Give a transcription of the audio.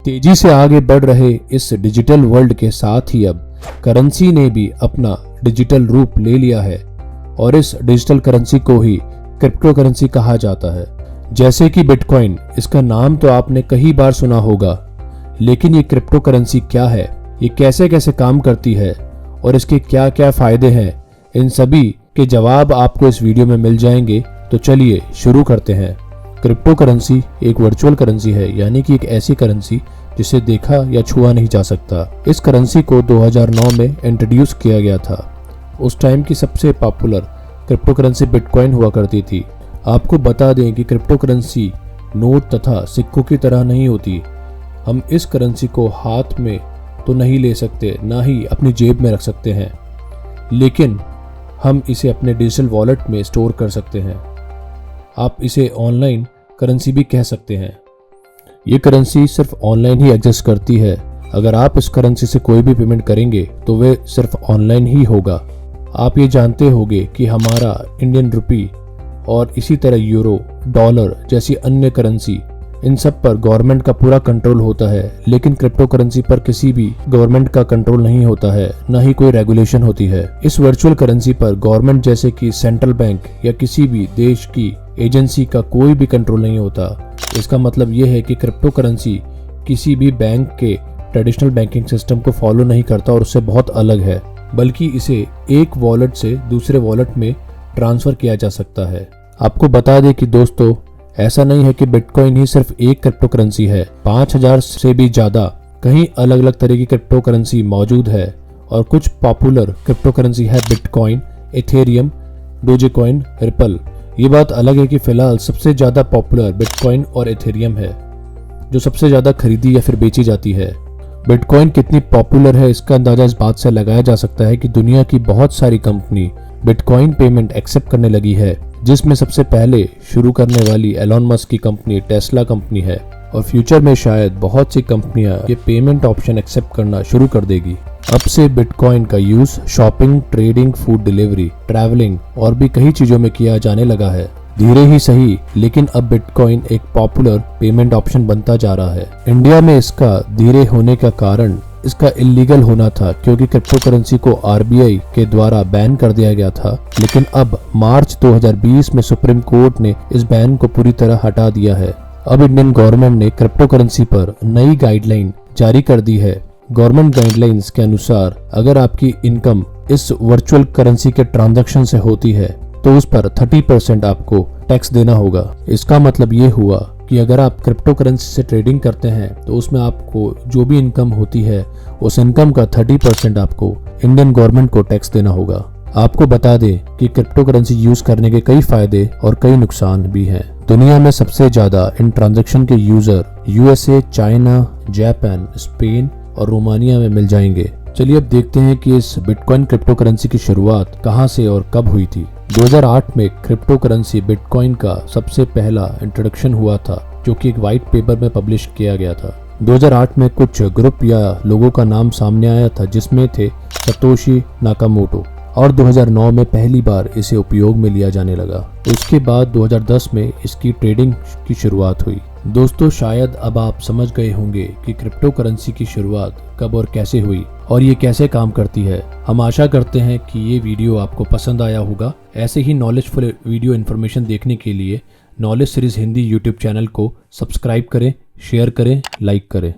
तेजी से आगे बढ़ रहे इस डिजिटल वर्ल्ड के साथ ही अब करेंसी ने भी अपना डिजिटल रूप ले लिया है और इस डिजिटल करेंसी को ही क्रिप्टो करेंसी कहा जाता है। जैसे कि बिटकॉइन, इसका नाम तो आपने कई बार सुना होगा, लेकिन ये क्रिप्टो करेंसी क्या है, ये कैसे कैसे काम करती है और इसके क्या क्या फायदे हैं, इन सभी के जवाब आपको इस वीडियो में मिल जाएंगे। तो चलिए शुरू करते हैं। क्रिप्टो करेंसी एक वर्चुअल करेंसी है, यानी कि एक ऐसी करेंसी जिसे देखा या छुआ नहीं जा सकता। इस करेंसी को 2009 में इंट्रोड्यूस किया गया था। उस टाइम की सबसे पॉपुलर क्रिप्टो करेंसी बिटकॉइन हुआ करती थी। आपको बता दें कि क्रिप्टो करेंसी नोट तथा सिक्कों की तरह नहीं होती। हम इस करेंसी को हाथ में तो नहीं ले सकते, ना ही अपनी जेब में रख सकते हैं, लेकिन हम इसे अपने डिजिटल वॉलेट में स्टोर कर सकते हैं। आप इसे ऑनलाइन करेंसी भी कह सकते हैं। ये करेंसी सिर्फ ऑनलाइन ही एग्जिस्ट करती है। अगर आप इस करेंसी से कोई भी पेमेंट करेंगे तो वे सिर्फ ऑनलाइन ही होगा। आप ये जानते होंगे कि हमारा इंडियन रुपी और इसी तरह यूरो, डॉलर जैसी अन्य करेंसी, इन सब पर गवर्नमेंट का पूरा कंट्रोल होता है, लेकिन क्रिप्टो करेंसी पर किसी भी गवर्नमेंट का कंट्रोल नहीं होता है, न ही कोई रेगुलेशन होती है। इस वर्चुअल करेंसी पर गवर्नमेंट जैसे कि सेंट्रल बैंक या किसी भी देश की एजेंसी का कोई भी कंट्रोल नहीं होता। इसका मतलब यह है कि क्रिप्टो करेंसी किसी भी बैंक के ट्रेडिशनल बैंकिंग सिस्टम को फॉलो नहीं करता और उससे बहुत अलग है, बल्कि इसे एक वॉलेट से दूसरे वॉलेट में ट्रांसफर किया जा सकता है। आपको बता दें कि दोस्तों, ऐसा नहीं है कि बिटकॉइन ही सिर्फ एक क्रिप्टो करेंसी है। 5000 से भी ज्यादा कहीं अलग अलग तरह की क्रिप्टो करेंसी मौजूद है और कुछ पॉपुलर क्रिप्टो करेंसी है बिटकॉइन, इथेरियम, डोजेकॉइन, रिपल। ये बात अलग है कि फिलहाल सबसे ज्यादा पॉपुलर बिटकॉइन और इथेरियम है, जो सबसे ज्यादा खरीदी या फिर बेची जाती है। बिटकॉइन कितनी पॉपुलर है इसका अंदाजा इस बात से लगाया जा सकता है कि दुनिया की बहुत सारी कंपनी बिटकॉइन पेमेंट एक्सेप्ट करने लगी है, जिसमें सबसे पहले शुरू करने वाली एलोन मस्क की कंपनी टेस्ला कंपनी है और फ्यूचर में शायद बहुत सी कंपनियां ये पेमेंट ऑप्शन एक्सेप्ट करना शुरू कर देगी। अब से बिटकॉइन का use shopping, trading, food delivery, travelling और भी कई चीजों में किया जाने लगा है। धीरे ही सही, लेकिन अब बिटकॉइन एक पॉपुलर पेमेंट ऑप्शन बनता जा रहा है। इंडिया में इसका धीरे होने का कारण इसका इलीगल होना था, क्योंकि क्रिप्टो करेंसी को आरबीआई के द्वारा बैन कर दिया गया था। लेकिन अब मार्च 2020 में सुप्रीम कोर्ट ने इस बैन को पूरी तरह हटा दिया है। अब इंडियन गवर्नमेंट ने क्रिप्टो करेंसी पर नई गाइडलाइन जारी कर दी है। गवर्नमेंट गाइडलाइंस के अनुसार अगर आपकी इनकम इस वर्चुअल करेंसी के ट्रांजैक्शन से होती है तो उस पर 30% आपको टैक्स देना होगा। इसका मतलब ये हुआ कि अगर आप क्रिप्टो करेंसी से ट्रेडिंग करते हैं तो उसमें आपको जो भी इनकम होती है उस इनकम का 30% आपको इंडियन गवर्नमेंट को टैक्स देना होगा। आपको बता दें कि क्रिप्टो करेंसी यूज करने के कई फायदे और कई नुकसान भी हैं। दुनिया में सबसे ज्यादा इन ट्रांजैक्शन के user USA, China, Japan, Spain और रोमानिया में मिल जाएंगे। चलिए अब देखते हैं कि इस बिटकॉइन क्रिप्टो करेंसी की शुरुआत कहां से और कब हुई थी। 2008 में क्रिप्टो करेंसी बिटकॉइन का सबसे पहला इंट्रोडक्शन हुआ था, जो कि एक वाइट पेपर में पब्लिश किया गया था। 2008 में कुछ ग्रुप या लोगों का नाम सामने आया था, जिसमें थे सतोशी नाकामोटो, और 2009 में पहली बार इसे उपयोग में लिया जाने लगा। उसके बाद 2010 में इसकी ट्रेडिंग की शुरुआत हुई। दोस्तों, शायद अब आप समझ गए होंगे कि क्रिप्टो करेंसी की शुरुआत कब और कैसे हुई और ये कैसे काम करती है। हम आशा करते हैं कि ये वीडियो आपको पसंद आया होगा। ऐसे ही नॉलेजफुल वीडियो इन्फॉर्मेशन देखने के लिए knowledge series Hindi YouTube channel को सब्सक्राइब करें, शेयर करें, लाइक करें।